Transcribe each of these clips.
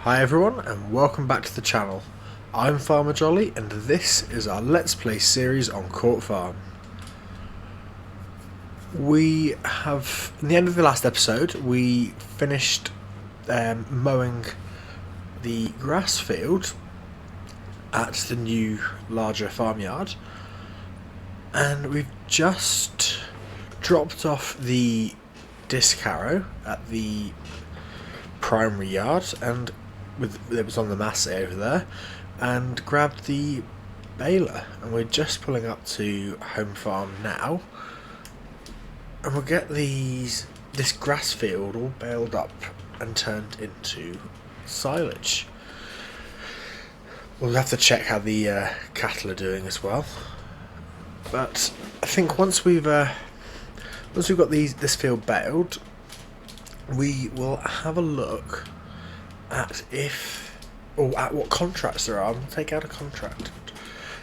Hi everyone and welcome back to the channel. I'm Farmer Jolly and this is our Let's Play series on Court Farm. We have, in the end of the last episode, we finished mowing the grass field at the new larger farmyard, and we've just dropped off the disc harrow at the primary yard, and it was on the massey over there, and grabbed the baler, and we're just pulling up to home farm now, and we'll get this grass field all baled up and turned into silage. We'll have to check how the cattle are doing as well, but I think once we've got this field baled, we will have a look at at what contracts there are. We'll take out a contract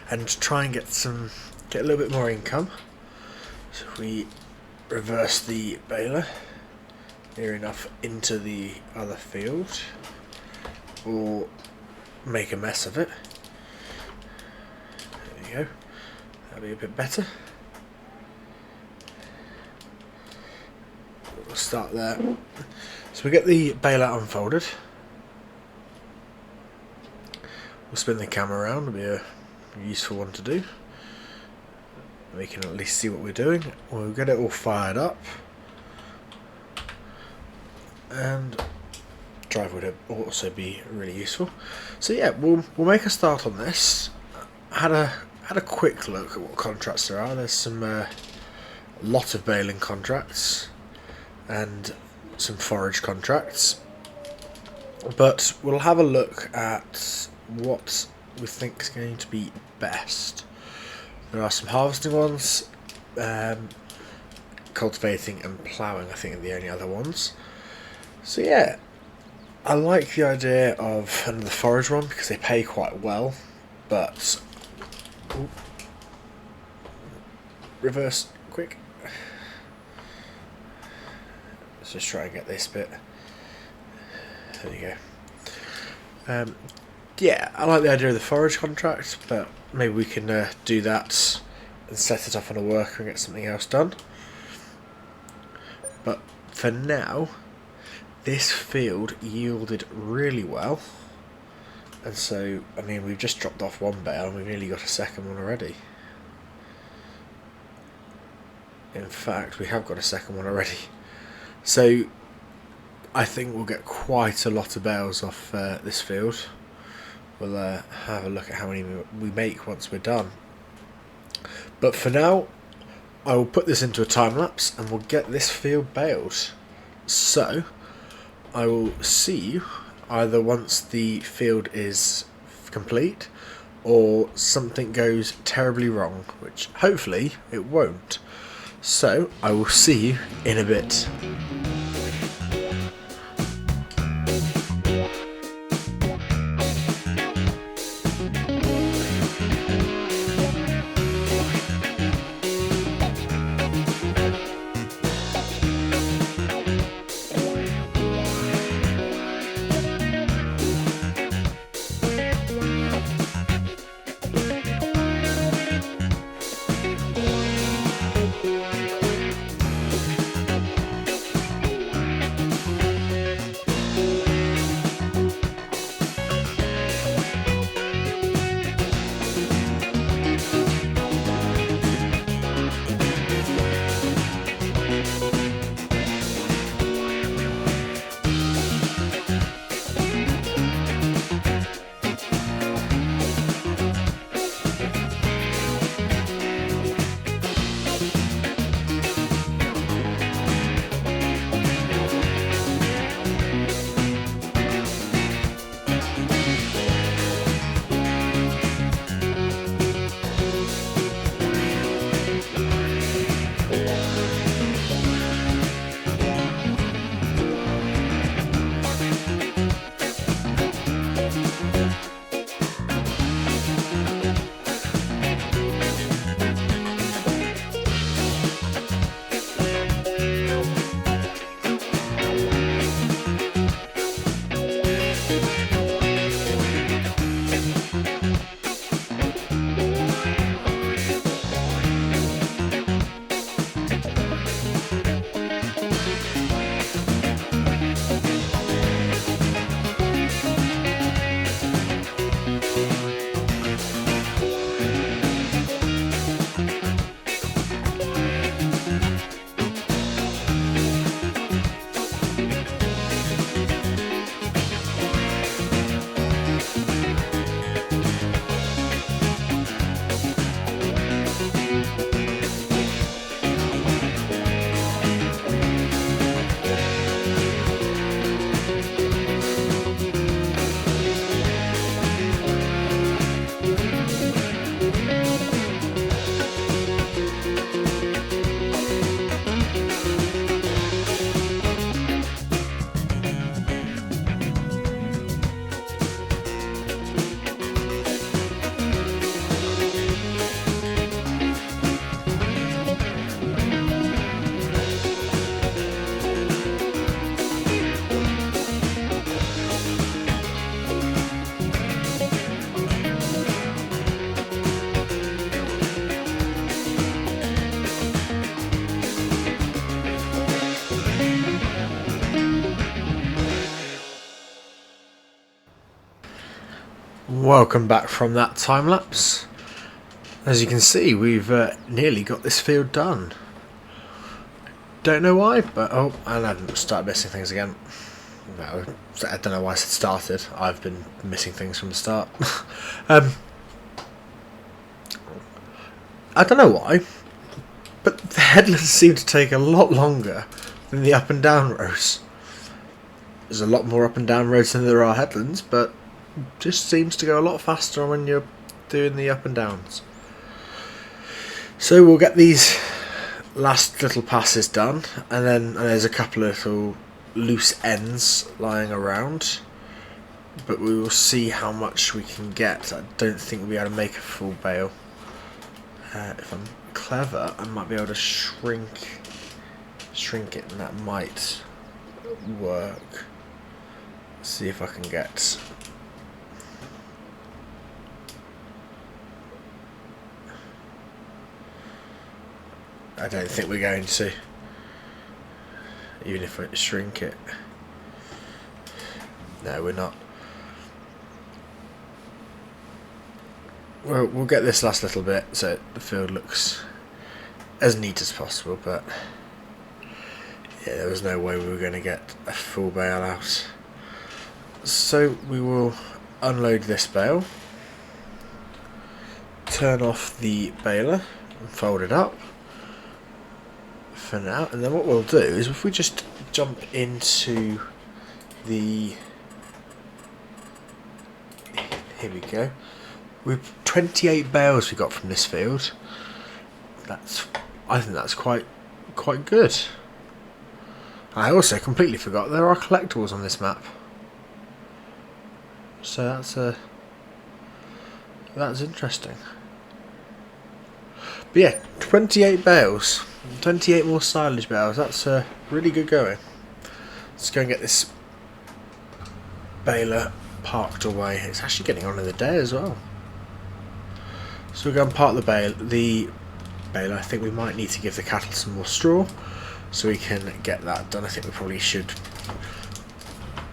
and try and get a little bit more income. So if we reverse the baler near enough into the other field, or make a mess of it. There you go. That'll be a bit better. We'll start there. So we get the baler unfolded. We'll spin the camera around, it'll be a useful one to do. We can at least see what we're doing. We'll get it all fired up. And drive would also be really useful. So yeah, we'll make a start on this. Had a quick look at what contracts there are. There's some lot of baling contracts and some forage contracts, but we'll have a look at what we think is going to be best. There are some harvesting ones, cultivating and ploughing I think are the only other ones. So yeah, I like the idea of the forage one because they pay quite well, but reverse quick. Let's just try and get this bit. There you go. Yeah, I like the idea of the forage contract, but maybe we can do that and set it off on a worker and get something else done. But for now, this field yielded really well, and so I mean we've just dropped off one bale and we've nearly got a second one already. In fact, we have got a second one already. So I think we'll get quite a lot of bales off this field. We'll have a look at how many we make once we're done. But for now, I will put this into a time lapse and we'll get this field baled. So I will see you either once the field is complete or something goes terribly wrong, which hopefully it won't. So I will see you in a bit. Welcome back from that time lapse. As you can see, we've nearly got this field done. Don't know why, but oh, and I didn't start missing things again. No, I don't know why I said started. I've been missing things from the start. I don't know why, but the headlands seem to take a lot longer than the up and down roads. There's a lot more up and down roads than there are headlands, but just seems to go a lot faster when you're doing the up and downs. So we'll get these last little passes done, and then there's a couple of little loose ends lying around, but we will see how much we can get. I don't think we'll be able to make a full bale. If I'm clever, I might be able to shrink it, and that might work. See if I can get. I don't think we're going to, even if I shrink it. No, we're not. Well, we'll get this last little bit so the field looks as neat as possible, but yeah, there was no way we were going to get a full bale out. So we will unload this bale, turn off the baler and fold it up for now, and then what we'll do is if we just jump into the, here we go, we've 28 bales we got from this field. I think that's quite good. I also completely forgot there are collectibles on this map, so that's interesting. But yeah, 28 bales, 28 more silage bales. That's really good going. Let's go and get this baler parked away. It's actually getting on in the day as well. So we're going to park the baler. I think we might need to give the cattle some more straw so we can get that done. I think we probably should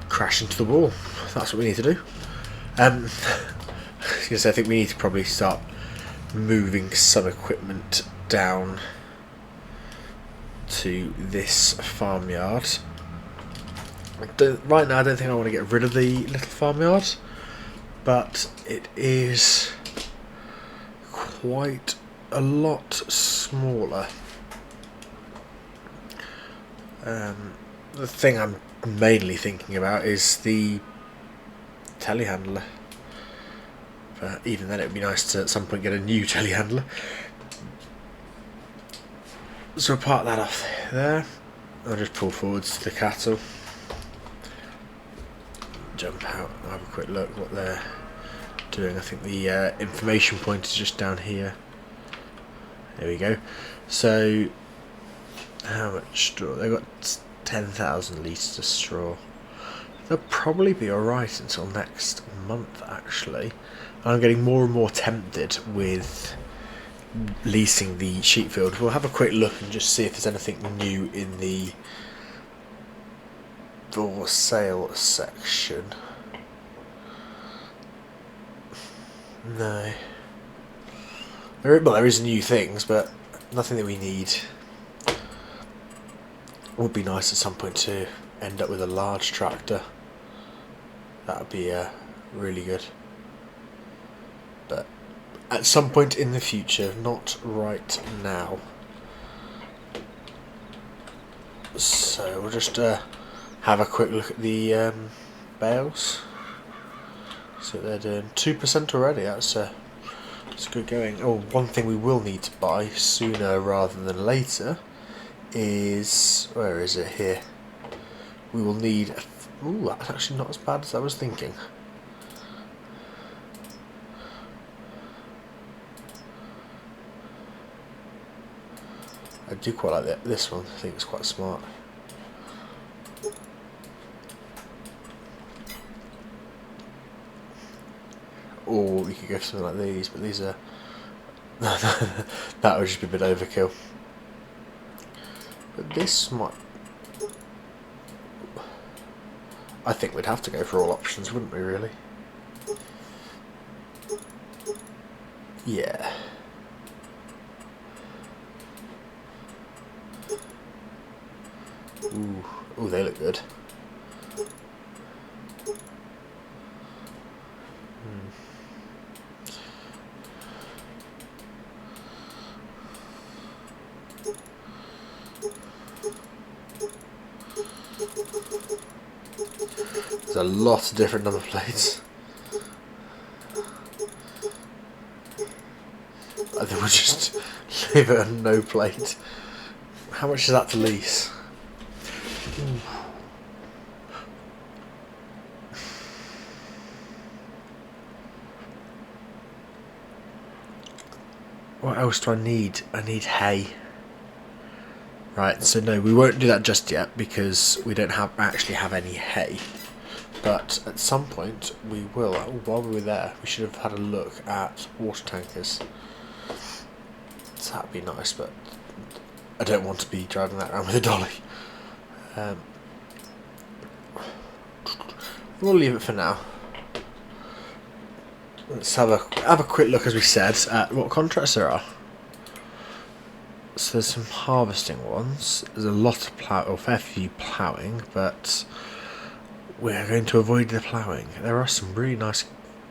crash into the wall. That's what we need to do. I think we need to probably start moving some equipment down to this farmyard. Right now I don't think I want to get rid of the little farmyard, but it is quite a lot smaller. The thing I'm mainly thinking about is the telehandler, but even then it would be nice to at some point get a new telehandler. So we'll park that off there. I'll just pull forwards to the cattle, jump out and have a quick look what they're doing. I think the information point is just down here. There we go. So how much straw? They've got 10,000 litres of straw. They'll probably be alright until next month actually. I'm getting more and more tempted with leasing the sheep field. We'll have a quick look and just see if there's anything new in the for sale section. No. There is new things, but nothing that we need. It would be nice at some point to end up with a large tractor. That would be really good. But at some point in the future, not right now. So we'll just have a quick look at the bales. So they're doing 2% already. That's good going. Oh, one thing we will need to buy sooner rather than later is, where is it? Here. We will need. Ooh, that's actually not as bad as I was thinking. I do quite like this one. I think it's quite smart. Or we could go for something like these, but these are that would just be a bit overkill. But this might. I think we'd have to go for all options, wouldn't we? Really. Yeah. Ooh, ooh, they look good. There's a lot of different number plates. I think we'll just leave it on no plate. How much is that to lease? Ooh. What else do I need? I need hay. Right, so no, we won't do that just yet because we don't actually have any hay. But at some point we will. While we were there, we should have had a look at water tankers. So that'd be nice, but I don't want to be driving that around with a dolly. We'll leave it for now. Let's have a quick look, as we said, at what contracts there are. So there's some harvesting ones. There's a lot of fair few ploughing, but we're going to avoid the ploughing. There are some really nice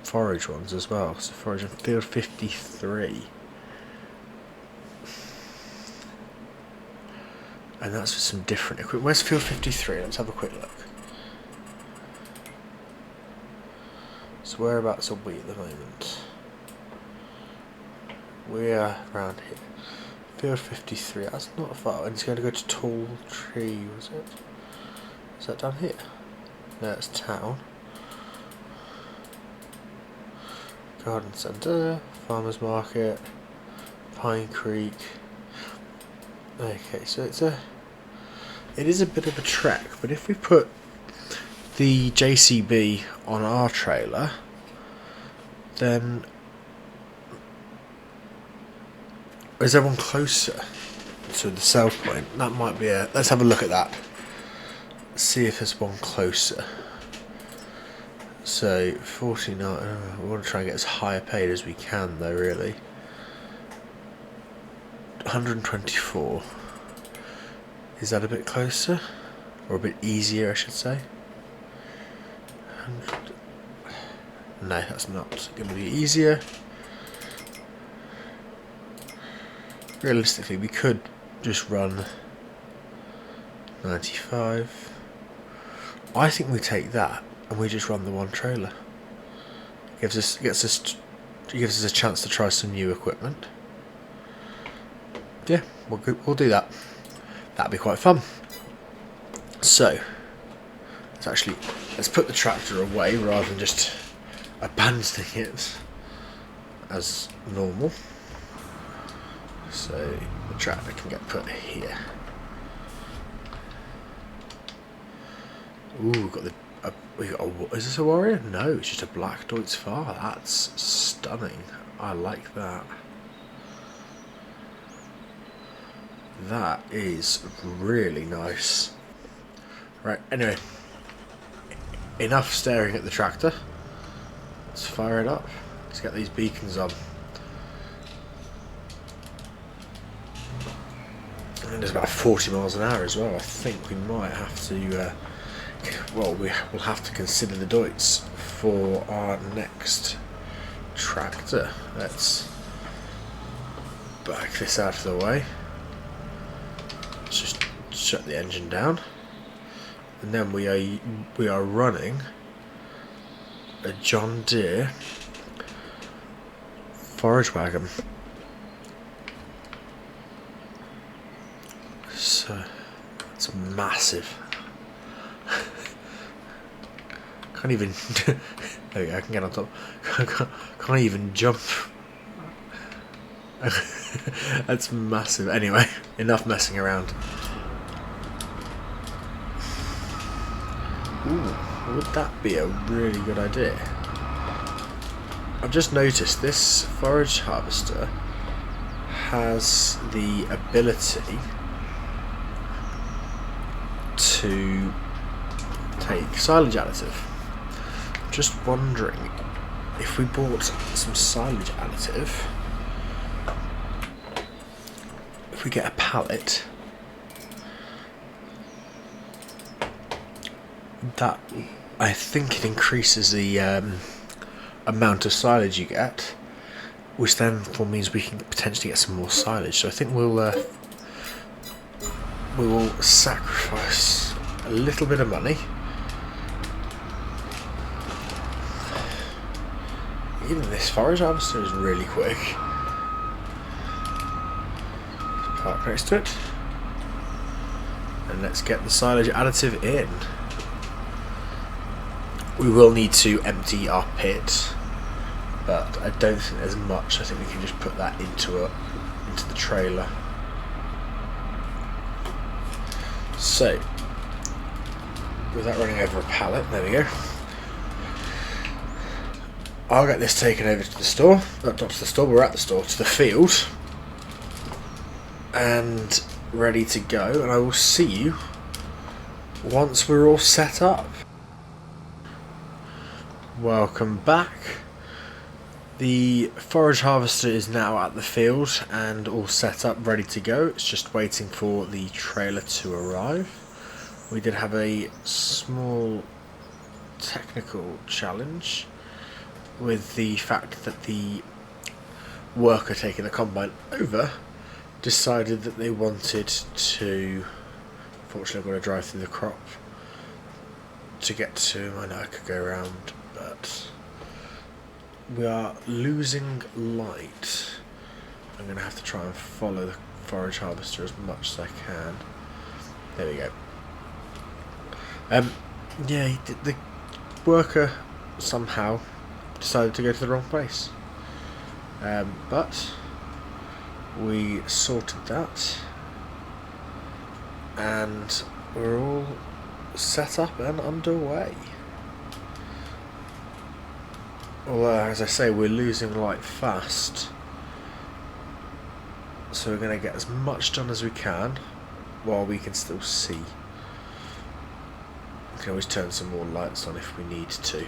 forage ones as well. So forage in field 53. And that's for some different equipment. Where's field 53? Let's have a quick look. So whereabouts are we at the moment? We're around here. Field 53, that's not far. And it's going to go to Tall Tree, was it? Is that down here? No, it's town. Garden Centre, Farmers Market, Pine Creek. Okay, so it is a bit of a trek, but if we put the JCB on our trailer, then is there one closer to the sell point? That might be a. Let's have a look at that. See if there's one closer. So 49. We want to try and get as high paid as we can, though. Really. 124. Is that a bit closer, or a bit easier, I should say? 100. No, that's not going to be easier. Realistically, we could just run 95. I think we take that and we just run the one trailer. Gives us a chance to try some new equipment. Yeah, we'll do that. That'd be quite fun. So let's put the tractor away rather than just abandoning it as normal. So the tractor can get put here. Ooh, is this a Warrior? No, it's just a black Deutz Fahr. That's stunning. I like that. That is really nice. Right, anyway. Enough staring at the tractor. Let's fire it up. Let's get these beacons on. And it's about 40 miles an hour as well. I think we might have to, well, we'll have to consider the Deutz for our next tractor. Let's back this out of the way. Let's just shut the engine down. And then we are running a John Deere forage wagon. So it's massive. Can't even. There we go. I can get on top. Can't even jump. That's massive. Anyway, enough messing around. Ooh, would that be a really good idea? I've just noticed this forage harvester has the ability to take silage additive. Just wondering if we bought some silage additive, if we get a pallet, that I think it increases the amount of silage you get, which then means we can potentially get some more silage. So I think we will sacrifice a little bit of money. Even this forage harvester is really quick. Park next to it, and let's get the silage additive in. We will need to empty our pit, but I don't think there's much. I think we can just put that into the trailer. So, without running over a pallet, there we go. I'll get this taken over to the store. Not to the store, we're at the store, to the field. And ready to go. And I will see you once we're all set up. Welcome back. The forage harvester is now at the field and all set up, ready to go. It's just waiting for the trailer to arrive. We did have a small technical challenge with the fact that the worker taking the combine over decided that they wanted to, unfortunately I'm going to drive through the crop to get to, I know I could go around, but we are losing light. I'm going to have to try and follow the forage harvester as much as I can. There we go. Yeah, the worker somehow decided to go to the wrong place, but we sorted that and we're all set up and underway. Although, as I say, we're losing light fast, so we're going to get as much done as we can while we can still see. We can always turn some more lights on if we need to,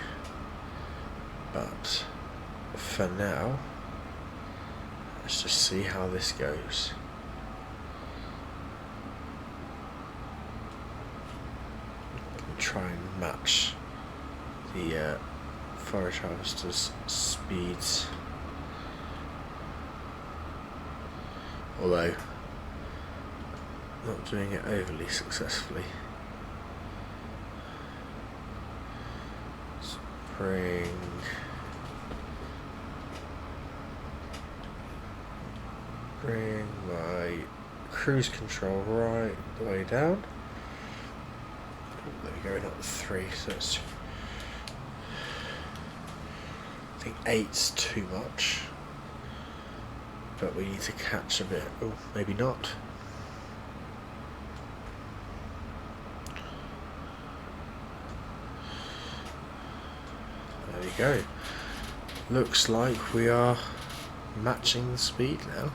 but for now, let's just see how this goes. Try and match the forage harvester's speeds, although not doing it overly successfully. Bring my cruise control right the way down. There we go, not 3, so it's, I think 8's too much, but we need to catch a bit. Oh, maybe not. There we go. Looks like we are matching the speed now.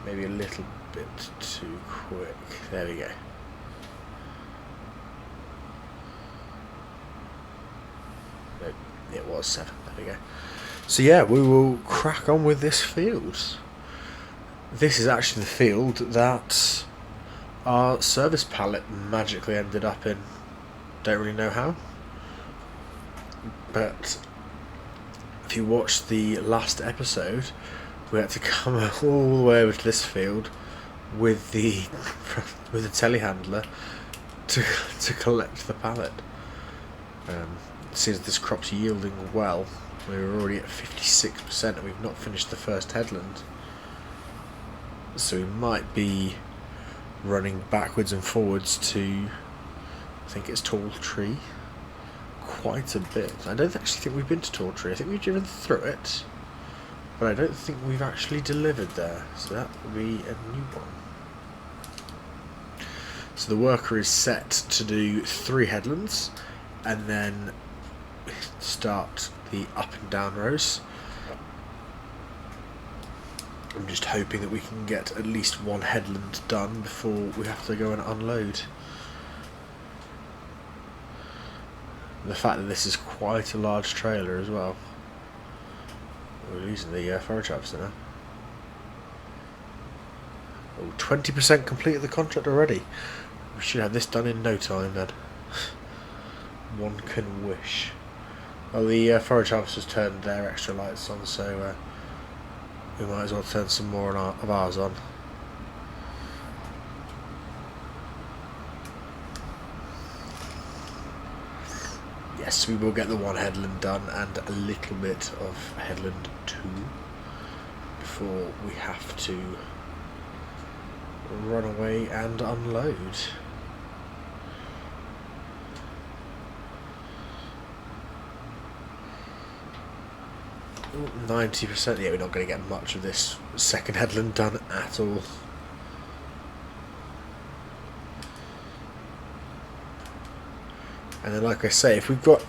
Maybe a little bit too quick. There we go. Nope, it was 7. There we go. So yeah, we will crack on with this field. This is actually the field that our service pallet magically ended up in. Don't really know how. But if you watched the last episode, we had to come all the way over to this field with the telehandler to collect the pallet. Since this crop's yielding well, we're already at 56% and we've not finished the first headland, so we might be running backwards and forwards to, I think it's Tall Tree, quite a bit. I don't actually think we've been to Tall Tree. I think we've driven through it, but I don't think we've actually delivered there, so that will be a new one. So the worker is set to do 3 headlands and then start the up and down rows. I'm just hoping that we can get at least 1 headland done before we have to go and unload. The fact that this is quite a large trailer as well. We're losing the forage harvester now. 20% completed the contract already. We should have this done in no time then. One can wish. Well, the forage harvesters turned their extra lights on, so we might as well turn some more of ours on. Yes, we will get the one headland done and a little bit of headland 2 before we have to run away and unload. Ooh, 90%, yeah, we're not going to get much of this second headland done at all. And then, like I say, if we've got,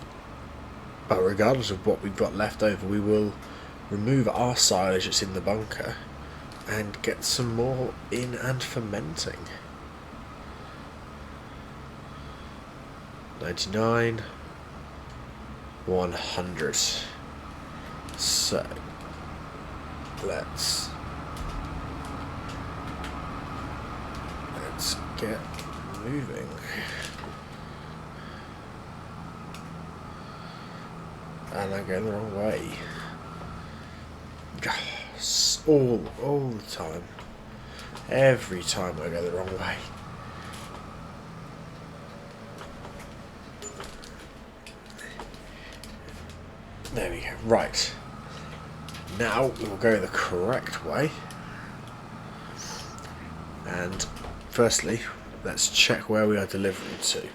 well, regardless of what we've got left over, we will remove our silage that's in the bunker and get some more in and fermenting. 99, 100. So let's get moving. And I'm going the wrong way. All the time. Every time I go the wrong way. There we go. Right. Now we'll go the correct way. And firstly, let's check where we are delivering to.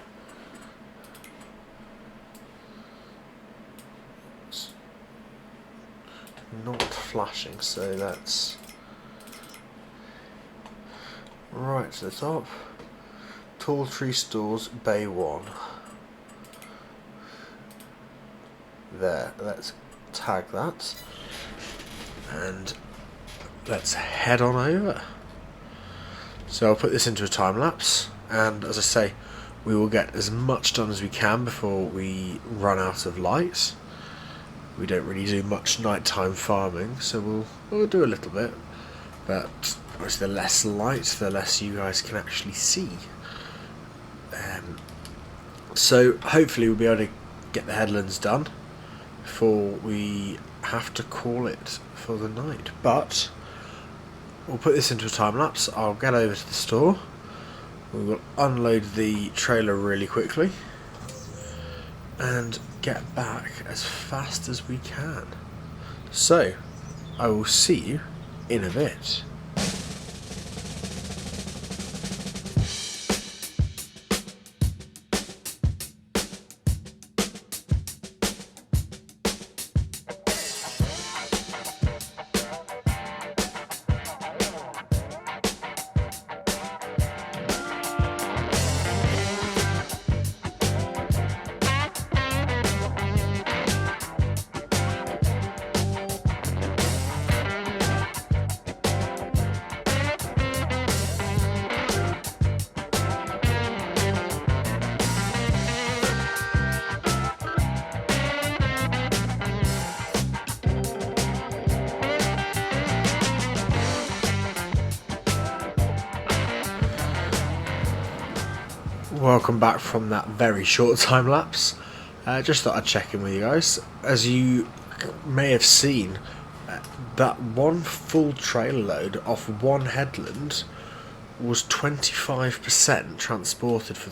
Not flashing, so that's right to the top. Tall Tree Stores, Bay 1. There, let's tag that and let's head on over. So I'll put this into a time lapse, and as I say, we will get as much done as we can before we run out of light. We don't really do much nighttime farming, so we'll do a little bit, but obviously the less light, the less you guys can actually see. So hopefully we'll be able to get the headlands done before we have to call it for the night. But we'll put this into a time lapse. I'll get over to the store. We will unload the trailer really quickly and get back as fast as we can. So I will see you in a bit. Welcome back from that very short time lapse. Just thought I'd check in with you guys. As you may have seen, that one full trailer load off one headland was 25% transported for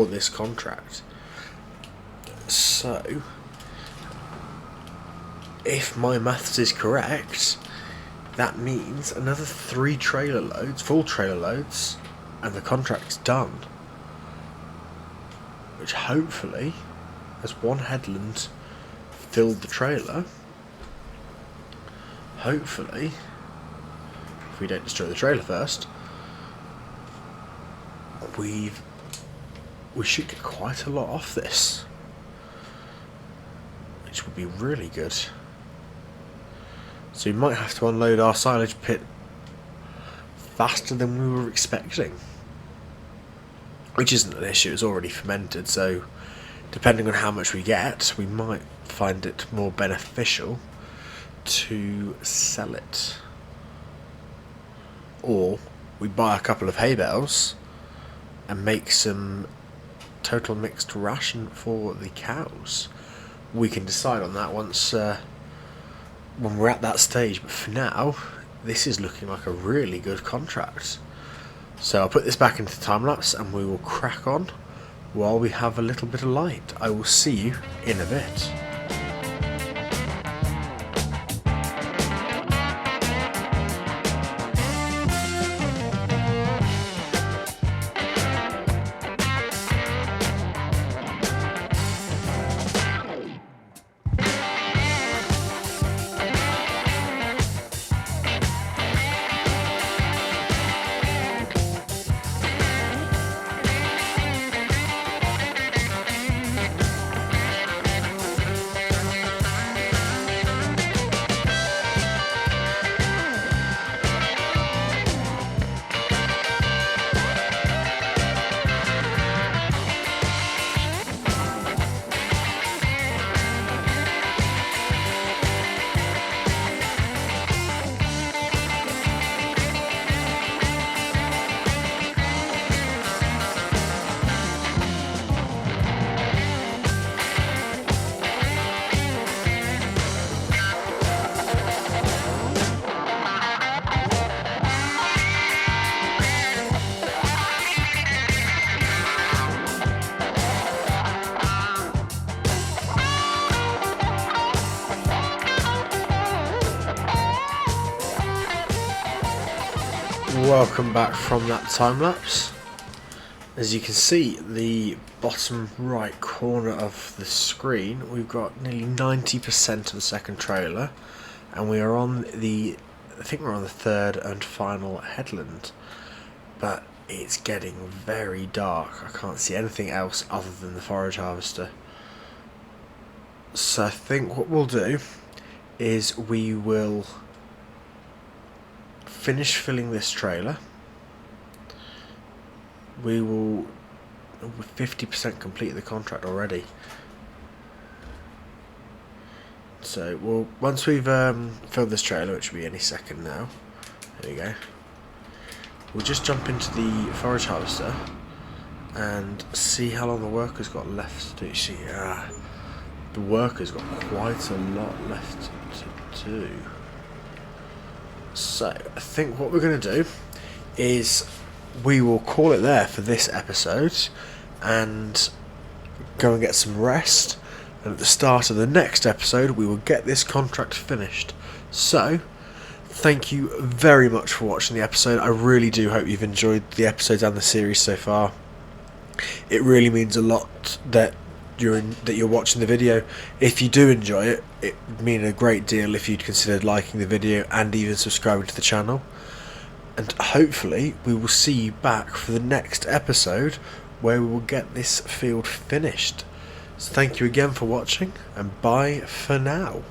this contract. So, if my maths is correct, that means another 3 trailer loads, full trailer loads, and the contract's done. Which hopefully, as one headland filled the trailer, hopefully, if we don't destroy the trailer first, we should get quite a lot off this, which would be really good. So we might have to unload our silage pit faster than we were expecting. Which isn't an issue, it's already fermented, so depending on how much we get, we might find it more beneficial to sell it. Or we buy a couple of hay bales and make some Total Mixed Ration for the cows. We can decide on that once when we're at that stage, but for now this is looking like a really good contract. So I'll put this back into time-lapse and we will crack on while we have a little bit of light. I will see you in a bit. Welcome back from that time lapse. As you can see, the bottom right corner of the screen, we've got nearly 90% of the second trailer, and we are on the, I think we're on the third and final headland, but it's getting very dark. I can't see anything else other than the forage harvester. So I think what we'll do is we will finish filling this trailer. We will 50% complete the contract already. So we'll once we've filled this trailer, which will be any second now. There we go. We'll just jump into the forage harvester and see how long the worker's got left to do. See, the worker's got quite a lot left to do. So I think what we're going to do is we will call it there for this episode and go and get some rest, and at the start of the next episode we will get this contract finished. So thank you very much for watching the episode. I really do hope you've enjoyed the episodes and the series so far. It really means a lot that you're watching the video. If you do enjoy it, it would mean a great deal if you'd considered liking the video and even subscribing to the channel. And hopefully we will see you back for the next episode where we will get this field finished. So thank you again for watching, and bye for now.